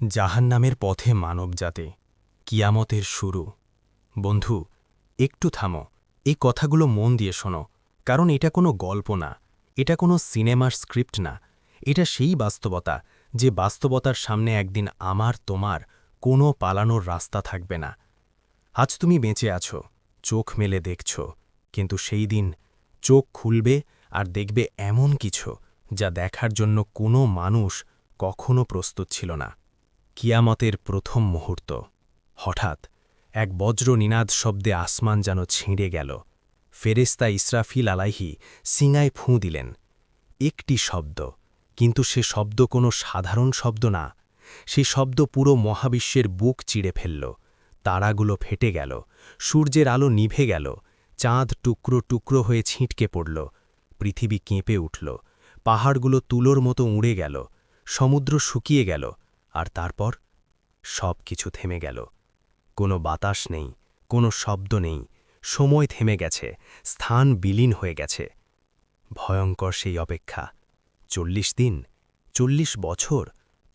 জাহান্নামের পথে মানবজাতি, কিয়ামতের শুরু। বন্ধু, একটু থামো, এই কথাগুলো মন দিয়ে শোনো, কারণ এটা কোনো গল্প না, এটা কোনো সিনেমার স্ক্রিপ্ট না, এটা সেই বাস্তবতা যে বাস্তবতার সামনে একদিন আমার তোমার কোনো পালানোর রাস্তা থাকবে না। আজ তুমি বেঁচে আছো, চোখ মেলে দেখছ, কিন্তু সেই দিন চোখ খুলবে আর দেখবে এমন কিছু যা দেখার জন্য কোনো মানুষ কখনো প্রস্তুত ছিল না। কিয়ামতের প্রথম মুহূর্ত। হঠাৎ এক বজ্র নিনাদ শব্দে আসমান যেন ছিঁড়ে গেল। ফেরেশতা ইসরাফিল আলাইহি সিঙায় ফুঁ দিলেন। একটি শব্দ, কিন্তু সে শব্দ কোনো সাধারণ শব্দ না। সে শব্দ পুরো মহাবিশ্বের বুক চিড়ে ফেলল। তারাগুলো ফেটে গেল, সূর্যের আলো নিভে গেল, চাঁদ টুকরো টুকরো হয়ে ছিঁটকে পড়ল, পৃথিবী কেঁপে উঠল, পাহাড়গুলো তুলোর মতো উড়ে গেল, সমুদ্র শুকিয়ে গেল, আর তারপর সব কিছু থেমে গেল। কোনো বাতাস নেই, কোনো শব্দ নেই, সময় থেমে গেছে, স্থান বিলীন হয়ে গেছে। ভয়ঙ্কর সেই অপেক্ষা। ৪০ দিন, ৪০ বছর,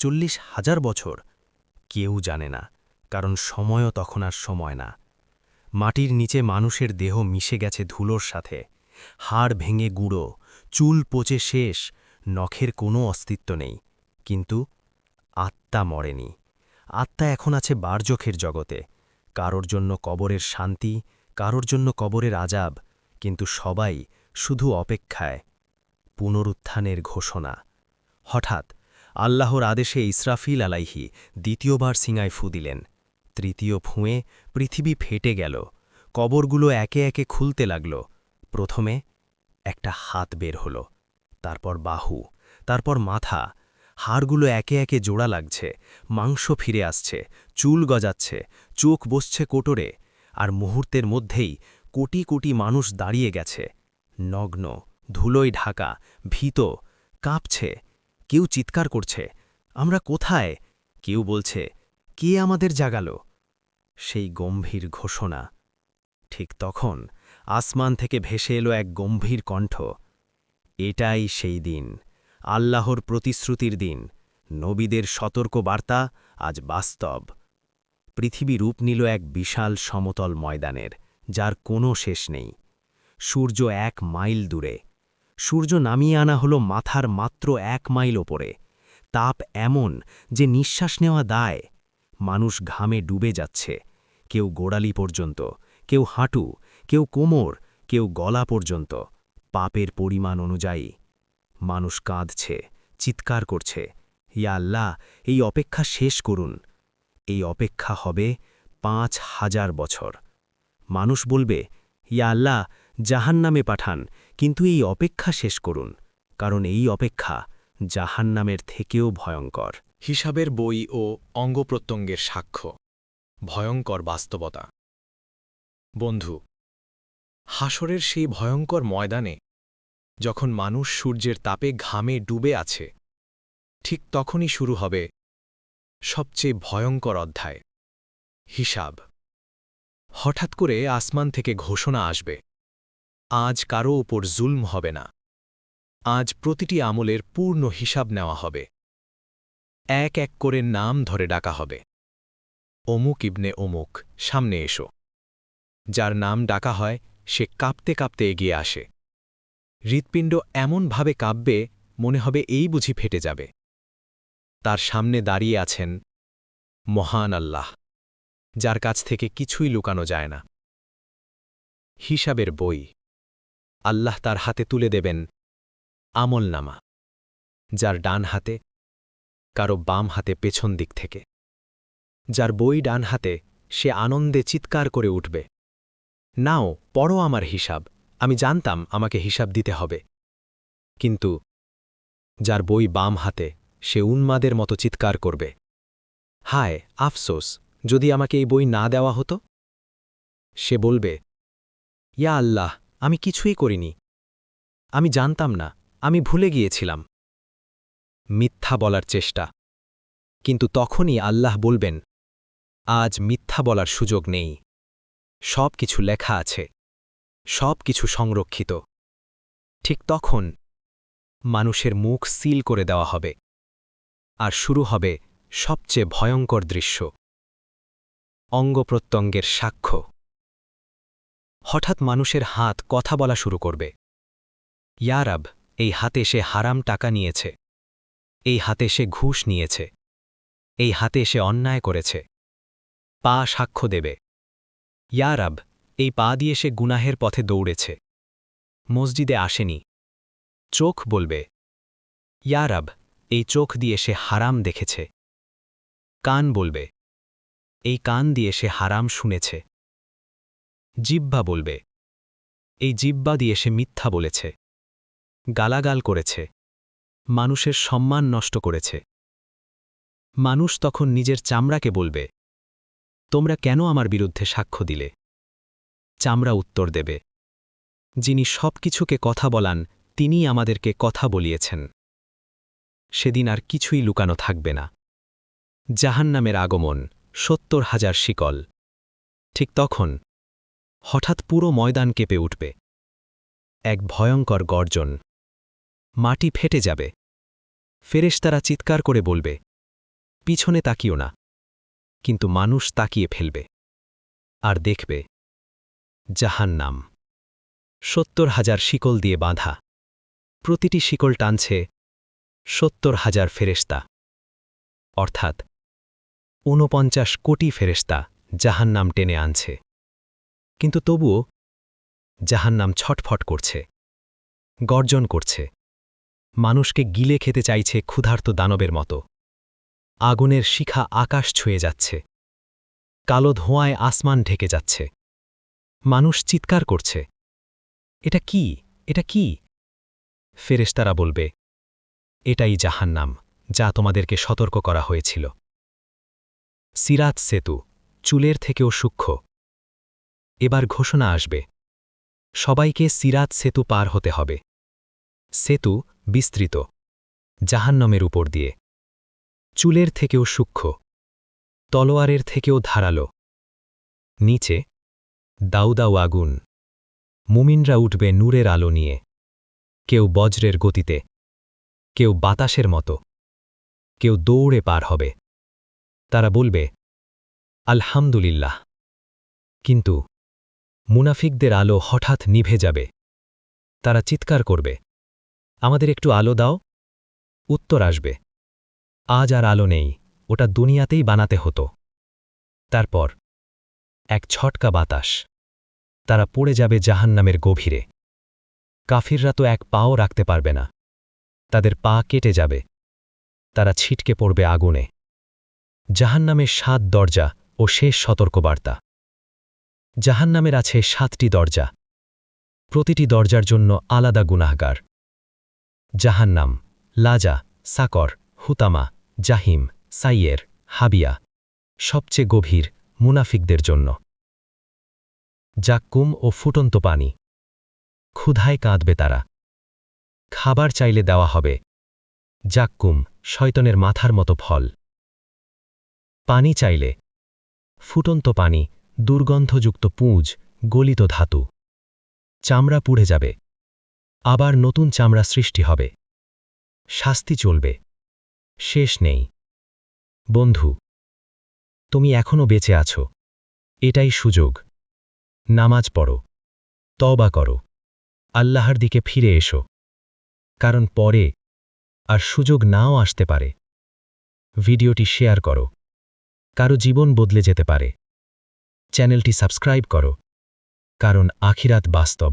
৪০,০০০ বছর, কেউ জানে না, কারণ সময়ও তখন আর সময় না। মাটির নিচে মানুষের দেহ মিশে গেছে ধুলোর সাথে, হাড় ভেঙে গুঁড়ো, চুল পচে শেষ, নখের কোনো অস্তিত্ব নেই, কিন্তু আত্মা মরেনি। আত্মা এখন আছে বারজখের জগতে, কারোর জন্য কবরের শান্তি, কারোর জন্য কবরের আজাব, কিন্তু সবাই শুধু অপেক্ষায়। পুনরুত্থানের ঘোষণা। হঠাৎ আল্লাহর আদেশে ইসরাফিল আলাইহি দ্বিতীয়বার সিঙায় ফু দিলেন। তৃতীয় ফুঁয়ে পৃথিবী ফেটে গেল, কবরগুলো একে একে খুলতে লাগল। প্রথমে একটা হাত বের হল, তারপর বাহু, তারপর মাথা। হাড়গুলো একে একে জোড়া লাগছে, মাংস ফিরে আসছে, চুল গজাচ্ছে, চোখ বসছে কোটরে, আর মুহূর্তের মধ্যেই কোটি কোটি মানুষ দাঁড়িয়ে গেছে, নগ্ন, ধুলোয় ঢাকা, ভীত, কাঁপছে। কেউ চিৎকার করছে, আমরা কোথায়? কেউ বলছে, কে আমাদের জাগালো? সেই গম্ভীর ঘোষণা। ঠিক তখন আসমান থেকে ভেসে এলো এক গম্ভীর কণ্ঠ। এটাই সেই দিন, আল্লাহর প্রতিশ্রুতির দিন, নবীদের সতর্ক বার্তা আজ বাস্তব। পৃথিবী রূপ নিল এক বিশাল সমতল ময়দানের, যার কোনো শেষ নেই। সূর্য ১ মাইল দূরে। সূর্য নামিয়ে আনা হলো মাথার মাত্র ১ মাইল ওপরে। তাপ এমন যে নিঃশ্বাস নেওয়া দায়। মানুষ ঘামে ডুবে যাচ্ছে, কেউ গোড়ালি পর্যন্ত, কেউ হাঁটু, কেউ কোমর, কেউ গলা পর্যন্ত, পাপের পরিমাণ অনুযায়ী। মানুষ কাঁদছে, চিৎকার করছে, ইয়া আল্লাহ, এই অপেক্ষা শেষ করুন। এই অপেক্ষা হবে ৫,০০০ বছর। মানুষ বলবে, ইয়া আল্লাহ, জাহান্নামে পাঠান, কিন্তু এই অপেক্ষা শেষ করুন, কারণ এই অপেক্ষা জাহান্নামের থেকেও ভয়ঙ্কর। হিসাবের বই ও অঙ্গপ্রত্যঙ্গের সাক্ষ্য। ভয়ঙ্কর বাস্তবতা। বন্ধু, হাসরের সেই ভয়ঙ্কর ময়দানে যখন মানুষ সূর্যের তাপে ঘামে ডুবে আছে, ঠিক তখনই শুরু হবে সবচেয়ে ভয়ঙ্কর অধ্যায়, হিসাব। হঠাৎ করে আসমান থেকে ঘোষণা আসবে, আজ কারও ওপর জুলম হবে না। আজ প্রতিটি আমলের পূর্ণ হিসাব নেওয়া হবে। এক এক করে নাম ধরে ডাকা হবে। অমুক ইবনে অমুক, সামনে এসো। যার নাম ডাকা হয় সে কাঁপতে কাঁপতে এগিয়ে আসে। হৃৎপিণ্ড এমনভাবে কাঁপবে, মনে হবে এই বুঝি ফেটে যাবে। তার সামনে দাঁড়িয়ে আছেন মহান আল্লাহ, যার কাছ থেকে কিছুই লুকানো যায় না। হিসাবের বই। আল্লাহ তার হাতে তুলে দেবেন আমলনামা, যার ডান হাতে, কারো বাম হাতে পেছন দিক থেকে। যার বই ডান হাতে, সে আনন্দে চিৎকার করে উঠবে, নাও পড়ো আমার হিসাব, আমি জানতাম আমাকে হিসাব দিতে হবে। কিন্তু যার বই বাম হাতে, সে উন্মাদের মতো চিৎকার করবে, হায় আফসোস, যদি আমাকে এই বই না দেওয়া হতো। সে বলবে, ইয়া আল্লাহ, আমি কিছুই করিনি, আমি জানতাম না, আমি ভুলে গিয়েছিলাম। মিথ্যা বলার চেষ্টা। কিন্তু তখনই আল্লাহ বলবেন, আজ মিথ্যা বলার সুযোগ নেই। সব কিছু লেখা আছে, সব কিছু সংরক্ষিত। ঠিক তখন মানুষের মুখ সিল করে দেওয়া হবে, আর শুরু হবে সবচেয়ে ভয়ঙ্কর দৃশ্য অঙ্গপ্রত্যঙ্গের সাক্ষ্য হঠাৎ মানুষের হাত কথা বলা শুরু করবে ইয়া রব এই হাতে সে হারাম টাকা নিয়েছে এই হাতে সে ঘুষ নিয়েছে এই হাতে সে অন্যায় করেছে পা সাক্ষ্য দেবে ইয়া রব এই পা দিয়ে সে গুনাহের পথে দৌড়েছে মসজিদে আসেনি চোখ বলবে ইয়া রব এই চোখ দিয়ে সে হারাম দেখেছে কান বলবে এই কান দিয়ে সে হারাম শুনেছে জিহ্বা বলবে এই জিহ্বা দিয়ে সে মিথ্যা বলেছে গালাগাল করেছে মানুষের সম্মান নষ্ট করেছে মানুষ তখন নিজের চামড়াকে বলবে তোমরা কেন আমার বিরুদ্ধে সাক্ষ্য দিলে চামড়া উত্তর দেবে যিনি সবকিছুকে কথা বলান তিনিই আমাদেরকে কথা বলিয়েছেন সেদিন আর কিছুই লুকানো থাকবে না জাহান্নামের আগমন ৭০,০০০ শিকল ঠিক তখন হঠাৎ পুরো ময়দান কেঁপে উঠবে এক ভয়ঙ্কর গর্জন মাটি ফেটে যাবে ফেরেশতারা চিৎকার করে বলবে পিছনে তাকিও না কিন্তু মানুষ তাকিয়ে ফেলবে আর দেখবে জাহান্নাম ৭০,০০০ শিকল দিয়ে বাঁধা প্রতিটি শিকল টানছে ৭০,০০০ ফেরেশতা অর্থাৎ ৪৯ কোটি ফেরেশতা জাহান্নাম টেনে আনছে কিন্তু তবুও জাহান্নাম ছটফট করছে গর্জন করছে মানুষকে গিলে খেতে চাইছে ক্ষুধার্ত দানবের মতো আগুনের শিখা আকাশ ছুঁয়ে যাচ্ছে কালো ধোঁয়ায় আসমান ঢেকে যাচ্ছে মানুষ চিৎকার করছে এটা কি এটা কি ফেরেশতারা বলবে এটাই জাহান্নাম যা তোমাদেরকে সতর্ক করা হয়েছিল সিরাত সেতু চুলের থেকেও সূক্ষ্ম এবার ঘোষণা আসবে সবাইকে সিরাত সেতু পার হতে হবে সেতু বিস্তৃত জাহান্নামের উপর দিয়ে চুলের থেকেও সূক্ষ্ম তলোয়ারের থেকেও ধারালো নিচে দাউদাউ আগুন মুমিনরা উঠবে নূরের আলো নিয়ে কেউ বজ্রের গতিতে কেউ বাতাসের মতো কেউ দৌড়ে পার হবে তারা বলবে আলহামদুলিল্লাহ কিন্তু মুনাফিকদের আলো হঠাৎ নিভে যাবে তারা চিৎকার করবে আমাদের একটু আলো দাও উত্তর আসবে আজ আর আলো নেই ওটা দুনিয়াতেই বানাতে হতো তারপর এক ছটকা বাতাস তারা পড়ে যাবে জাহান্নামের গভীরে কাফিররা তো এক পাও রাখতে পারবে না তাদের পা কেটে যাবে তারা ছিটকে পড়বে আগুনে জাহান্নামের ৭ দরজা ও শেষ সতর্কবার্তা জাহান্নামের আছে ৭টি দরজা প্রতিটি দরজার জন্য আলাদা গুনাহগার জাহান্নাম লাজা সাকর হুতামা জাহিম সাইয়ের হাবিয়া সবচেয়ে গভীর মুনাফিকদের জন্য জাক্কুম ও ফুটন্ত পানি ক্ষুধায় কাঁদবে তারা খাবার চাইলে দেওয়া হবে জাক্কুম শয়তনের মাথার মতো ফল পানি চাইলে ফুটন্ত পানি দুর্গন্ধযুক্ত পুঁজ গলিত ধাতু চামড়া পুড়ে যাবে আবার নতুন চামড়া সৃষ্টি হবে শাস্তি চলবে শেষ নেই বন্ধু তুমি এখনও বেঁচে আছো এটাই সুযোগ নামাজ পড়ো তওবা করো আল্লাহর দিকে ফিরে এসো কারণ পরে আর সুযোগ নাও আসতে পারে ভিডিওটি শেয়ার করো কারো জীবন বদলে যেতে পারে চ্যানেলটি সাবস্ক্রাইব করো কারণ আখিরাত বাস্তব